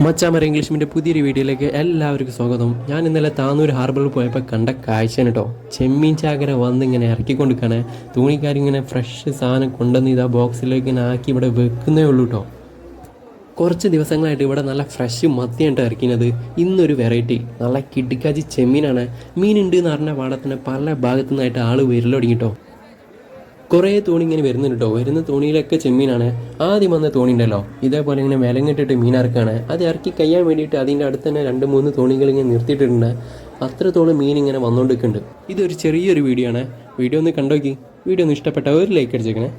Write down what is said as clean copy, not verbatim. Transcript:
മച്ചാമര English medium പുതിയൊരു വീഡിയോയിലേക്ക് എല്ലാവർക്കും സ്വാഗതം. ഞാൻ ഇന്നലെ താന്നൂർ ഹാർബറിൽ പോയപ്പോൾ കണ്ട കാഴ്ചയാണ് കേട്ടോ. ചെമ്മീൻ ചാകര വന്ന് ഇങ്ങനെ ഇറക്കിക്കൊണ്ടിരിക്കുകയാണ്. തുണിക്കാരിങ്ങനെ ഫ്രഷ് സാധനം കൊണ്ടുവന്ന് ഇതാ ബോക്സിലേക്ക് ഇങ്ങനെ ആക്കി ഇവിടെ വെക്കുന്നേ ഉള്ളൂ കേട്ടോ. കുറച്ച് ദിവസങ്ങളായിട്ട് ഇവിടെ നല്ല ഫ്രഷ് മത്തിയാണ് ഇറക്കുന്നത്. ഇന്നൊരു വെറൈറ്റി നല്ല കിടുക്കാച്ചി ചെമ്മീനാണ്. മീനുണ്ട് എന്ന് പറഞ്ഞ പാടത്തിന് പല ഭാഗത്തു നിന്നായിട്ട് ആൾ വരൽ തുടങ്ങിട്ടോ. കുറേ തോണി ഇങ്ങനെ വരുന്നുണ്ട് കേട്ടോ. വരുന്ന തോണിയിലൊക്കെ ചെമ്മീനാണ്. ആദ്യം വന്ന തോണി ഉണ്ടല്ലോ, ഇതേപോലെ ഇങ്ങനെ വിലങ്ങിട്ടിട്ട് മീൻ ഇറക്കാണ്. അത് ഇറക്കി കഴിയാൻ വേണ്ടിയിട്ട് അതിൻ്റെ അടുത്ത് തന്നെ 2-3 തോണികൾ ഇങ്ങനെ നിർത്തിയിട്ടുണ്ട്. അത്രത്തോളം മീൻ ഇങ്ങനെ വന്നുകൊണ്ടിരിക്കുന്നുണ്ട്. ഇതൊരു ചെറിയൊരു വീഡിയോ ആണ്. വീഡിയോ ഒന്ന് കണ്ടോക്കി. വീഡിയോ ഒന്ന് ഇഷ്ടപ്പെട്ട ഒരു ലൈക്ക് അടിച്ചേക്കണേ.